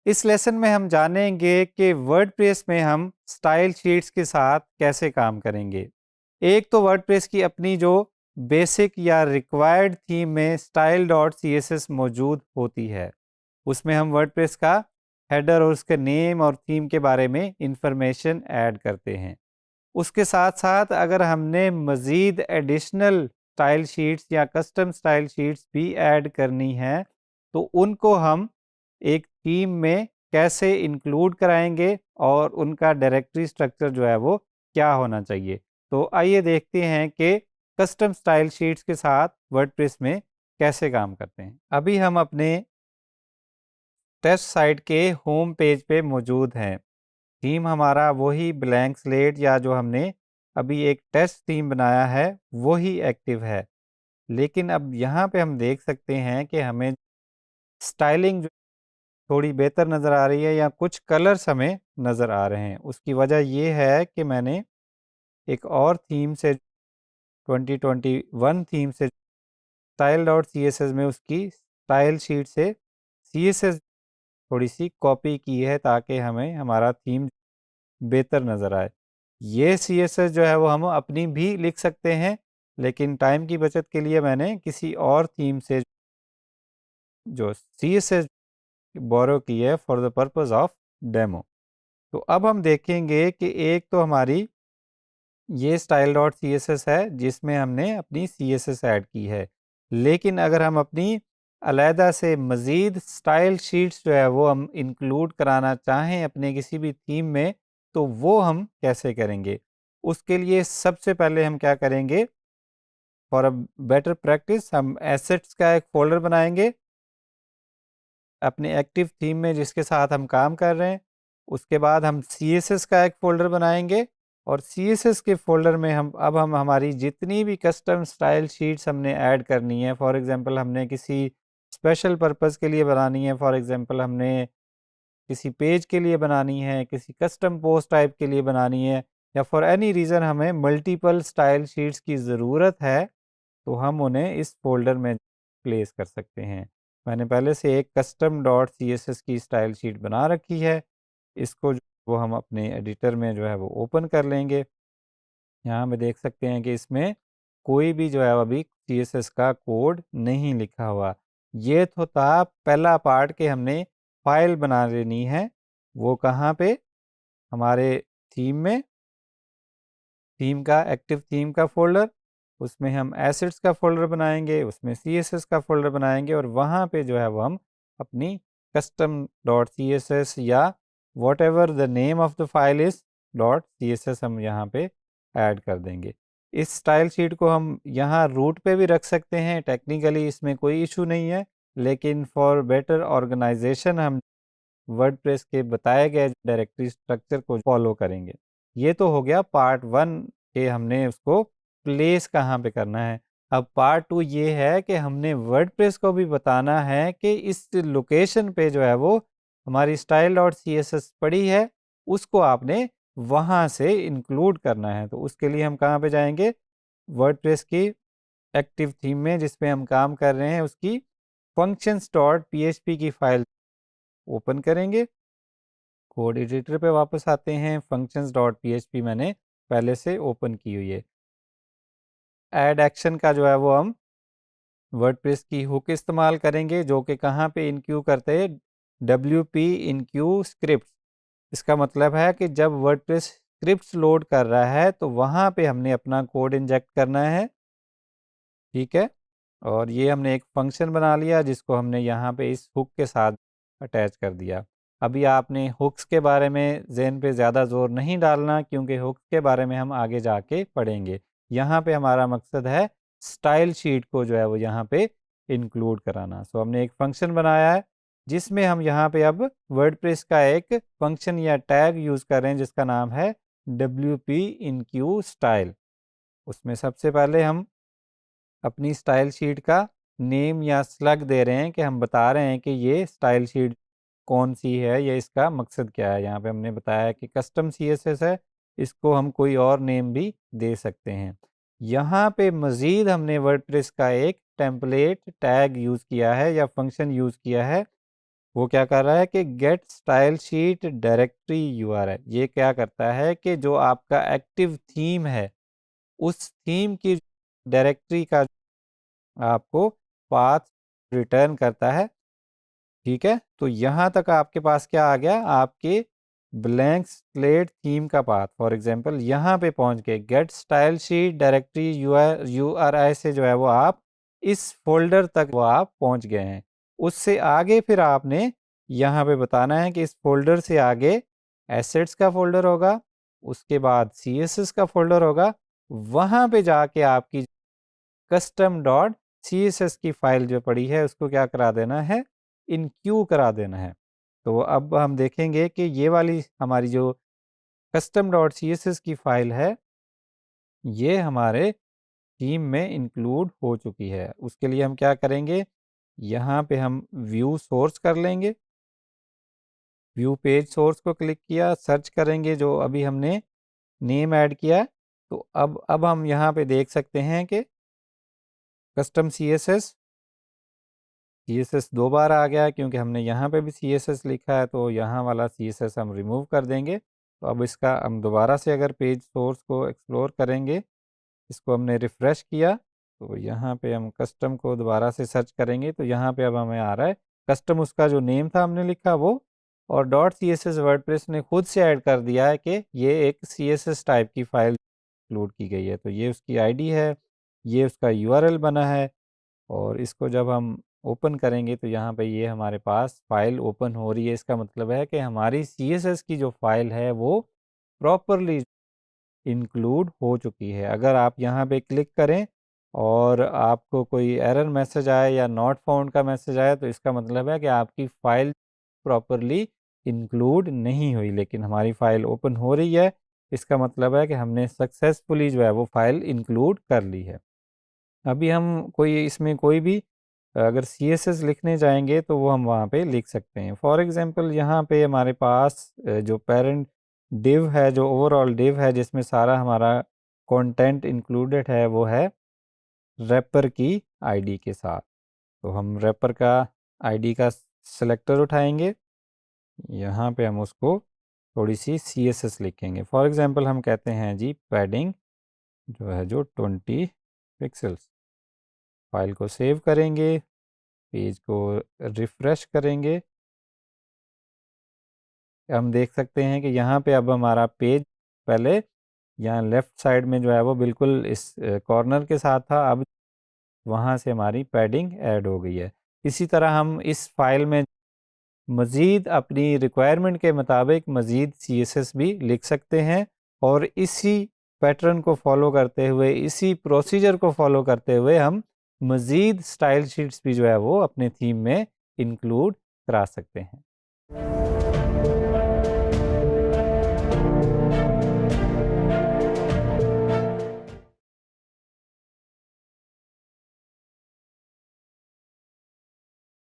इस लेसन में हम जानेंगे कि वर्डप्रेस में हम स्टाइल शीट्स के साथ कैसे काम करेंगे। एक तो वर्डप्रेस की अपनी जो बेसिक या रिक्वायर्ड थीम में style dot C S S मौजूद होती है, उसमें हम वर्डप्रेस का हेडर और उसके नेम और थीम के बारे में इंफॉर्मेशन ऐड करते हैं। उसके साथ साथ अगर हमने मज़ीद एडिशनल स्टाइल शीट्स या कस्टम स्टाइल शीट्स भी ऐड करनी है, तो उनको हम एक थीम में कैसे इंक्लूड कराएंगे और उनका डायरेक्टरी स्ट्रक्चर जो है वो क्या होना चाहिए। तो आइए देखते हैं कि कस्टम स्टाइल शीट्स के साथ वर्डप्रेस में कैसे काम करते हैं। अभी हम अपने टेस्ट साइट के होम पेज पे मौजूद हैं। थीम हमारा वही ब्लैंक स्लेट या जो हमने अभी एक टेस्ट थीम बनाया है वही एक्टिव है। लेकिन अब यहाँ पे हम देख सकते हैं कि हमें स्टाइलिंग थोड़ी बेहतर नज़र आ रही है या कुछ कलर्स हमें नज़र आ रहे हैं। उसकी वजह ये है कि मैंने एक और थीम से 2021 थीम से style dot C S S में उसकी स्टाइल शीट से सी एस एस थोड़ी सी कॉपी की है ताकि हमें हमारा थीम बेहतर नज़र आए। ये सी एस एस जो है वो हम अपनी भी लिख सकते हैं, लेकिन टाइम की बचत के लिए मैंने किसी और थीम से जो सी एस एस बोरो की है for the purpose of demo. तो अब हम देखेंगे कि एक तो हमारी ये style dot C S S है जिसमें हमने अपनी सी एस एस ऐड की है। लेकिन अगर हम अपनी अलहदा से मज़ीद स्टाइल शीट्स जो है वो हम इंक्लूड कराना चाहें अपने किसी भी थीम में, तो वो हम कैसे करेंगे? उसके लिए सबसे पहले हम क्या करेंगे, फॉर अ बेटर प्रैक्टिस हम एसेट्स का एक फ़ोल्डर बनाएंगे अपने एक्टिव थीम में जिसके साथ हम काम कर रहे हैं। उसके बाद हम CSS का एक फ़ोल्डर बनाएंगे और CSS के फ़ोल्डर में हम हमारी जितनी भी कस्टम स्टाइल शीट्स हमने ऐड करनी है, फॉर एग्ज़ाम्पल हमने किसी स्पेशल पर्पज़ के लिए बनानी है, फॉर एग्ज़ाम्पल हमने किसी पेज के लिए बनानी है, किसी कस्टम पोस्ट टाइप के लिए बनानी है, या फॉर एनी रीज़न हमें मल्टीपल स्टाइल शीट्स की ज़रूरत है, तो हम उन्हें इस फ़ोल्डर में प्लेस कर सकते हैं। मैंने पहले से एक कस्टम डॉट CSS की स्टाइल शीट बना रखी है। इसको वो हम अपने एडिटर में जो है वो ओपन कर लेंगे। यहाँ पे देख सकते हैं कि इसमें कोई भी जो है अभी CSS का कोड नहीं लिखा हुआ। ये तो था पहला पार्ट कि हमने फाइल बना लेनी है। वो कहाँ पे? हमारे थीम में, थीम का एक्टिव थीम का फ़ोल्डर, उसमें हम एसेट्स का फ़ोल्डर बनाएँगे, उसमें CSS का फ़ोल्डर बनाएँगे और वहाँ पे जो है वो हम अपनी कस्टम डॉट CSS या whatever the name of the file is dot CSS हम यहाँ पे ऐड कर देंगे। इस स्टाइल शीट को हम यहाँ रूट पे भी रख सकते हैं, टेक्निकली इसमें कोई इशू नहीं है, लेकिन फॉर बेटर ऑर्गेनाइज़ेशन हम वर्डप्रेस के बताए गए डायरेक्टरी स्ट्रक्चर को फॉलो करेंगे। ये तो हो गया पार्ट 1 कि हमने उसको प्लेस कहाँ पे करना है। अब पार्ट 2 ये है कि हमने वर्डप्रेस को भी बताना है कि इस लोकेशन पे जो है वो हमारी स्टाइल डॉट CSS पड़ी है, उसको आपने वहाँ से इंक्लूड करना है। तो उसके लिए हम कहाँ पे जाएँगे? वर्डप्रेस की एक्टिव थीम में जिस पे हम काम कर रहे हैं उसकी फंक्शंस डॉट PHP की फाइल ओपन करेंगे। कोड एडिटर पे वापस आते हैं, फंक्शंस डॉट PHP मैंने पहले से ओपन की हुई है। ऐड एक्शन का जो है वो हम वर्डप्रेस की हुक इस्तेमाल करेंगे जो कि कहाँ पे इनक्यू करते हैं? WP enqueue script. इसका मतलब है कि जब वर्डप्रेस स्क्रिप्ट्स लोड कर रहा है तो वहाँ पे हमने अपना कोड इंजेक्ट करना है, ठीक है? और ये हमने एक फंक्शन बना लिया जिसको हमने यहाँ पे इस हुक के साथ अटैच कर दिया। अभी आपने हुक्स के बारे में ज़हन पे ज़्यादा ज़ोर नहीं डालना क्योंकि हुक्स के बारे में हम आगे जाके पढ़ेंगे। यहाँ पे हमारा मकसद है स्टाइल शीट को जो है वो यहाँ पे इंक्लूड कराना। सो हमने एक फंक्शन बनाया है जिसमें हम यहाँ पे अब वर्डप्रेस का एक फंक्शन या टैग यूज़ कर रहे हैं जिसका नाम है WP इनक्यू स्टाइल। उसमें सबसे पहले हम अपनी स्टाइल शीट का नेम या स्लग दे रहे हैं कि हम बता रहे हैं कि ये स्टाइल शीट कौन सी है या इसका मकसद क्या है। यहाँ पे हमने बताया है कि कस्टम CSS है, इसको हम कोई और नेम भी दे सकते हैं। यहाँ पे मज़ीद हमने वर्डप्रेस का एक टेम्पलेट टैग यूज़ किया है या फंक्शन यूज़ किया है वो क्या कर रहा है कि get style sheet directory URI, ये क्या करता है कि जो आपका एक्टिव थीम है उस थीम की डायरेक्टरी का आपको पाथ रिटर्न करता है। ठीक है, तो यहाँ तक आपके पास क्या आ गया, आपके ब्लैंक स्लेट थीम का पाथ। फॉर एग्जांपल यहाँ पे पहुँच गए, get style sheet directory URI से जो है वो आप इस फोल्डर तक वो आप पहुँच गए हैं। उससे आगे फिर आपने यहाँ पे बताना है कि इस फोल्डर से आगे एसेट्स का फोल्डर होगा, उसके बाद CSS का फोल्डर होगा, वहाँ पे जाके आपकी कस्टम डॉट CSS की फाइल जो पड़ी है उसको क्या करा देना है, इनक्यू करा देना है। तो अब हम देखेंगे कि ये वाली हमारी जो कस्टम डॉट CSS की फाइल है ये हमारे थीम में इंक्लूड हो चुकी है। उसके लिए हम क्या करेंगे, यहाँ पे हम व्यू सोर्स कर लेंगे, व्यू पेज सोर्स को क्लिक किया, सर्च करेंगे जो अभी हमने नेम ऐड किया। तो अब हम यहाँ पे देख सकते हैं कि कस्टम CSS दो बार आ गया क्योंकि हमने यहाँ पे भी CSS लिखा है, तो यहाँ वाला CSS हम रिमूव कर देंगे। तो अब इसका हम दोबारा से अगर पेज सोर्स को एक्सप्लोर करेंगे, इसको हमने रिफ़्रेश किया, तो यहाँ पे हम कस्टम को दोबारा से सर्च करेंगे, तो यहाँ पे अब हमें आ रहा है कस्टम, उसका जो नेम था हमने लिखा वो, और डॉट CSS वर्डप्रेस ने खुद से ऐड कर दिया है कि ये एक CSS टाइप की फाइल इंक्लूड की गई है। तो ये उसकी ID है, ये उसका URL बना है, और इसको जब हम ओपन करेंगे तो यहाँ पे ये हमारे पास फाइल ओपन हो रही है। इसका मतलब है कि हमारी CSS की जो फाइल है वो प्रॉपरली इंक्लूड हो चुकी है। अगर आप यहाँ पे क्लिक करें और आपको कोई एरर मैसेज आए या नॉट फाउंड का मैसेज आए, तो इसका मतलब है कि आपकी फ़ाइल प्रॉपरली इंक्लूड नहीं हुई, लेकिन हमारी फ़ाइल ओपन हो रही है, इसका मतलब है कि हमने सक्सेसफुली जो है वो फ़ाइल इंक्लूड कर ली है। अभी हम कोई इसमें कोई भी अगर CSS लिखने जाएंगे तो वो हम वहाँ पे लिख सकते हैं। फॉर एग्ज़ाम्पल यहाँ पे हमारे पास जो पेरेंट डिव है, जो ओवरऑल डिव है जिसमें सारा हमारा कंटेंट इंक्लूडेड है, वो है रैपर की ID के साथ। तो हम रैपर का ID का सिलेक्टर उठाएंगे, यहाँ पे हम उसको थोड़ी सी CSS लिखेंगे। फॉर एग्ज़ाम्पल हम कहते हैं जी पैडिंग जो है जो 20 पिक्सल्स। फाइल को सेव करेंगे, पेज को रिफ़्रेश करेंगे, हम देख सकते हैं कि यहाँ पे अब हमारा पेज पहले यहाँ लेफ़्ट साइड में जो है वो बिल्कुल इस कॉर्नर के साथ था, अब वहाँ से हमारी पैडिंग ऐड हो गई है। इसी तरह हम इस फाइल में मज़ीद अपनी रिक्वायरमेंट के मुताबिक मज़ीद CSS भी लिख सकते हैं, और इसी पैटर्न को फॉलो करते हुए, इसी प्रोसीजर को फॉलो करते हुए हम मज़ीद स्टाइल शीट्स भी जो है वो अपने थीम में इंक्लूड करा सकते हैं।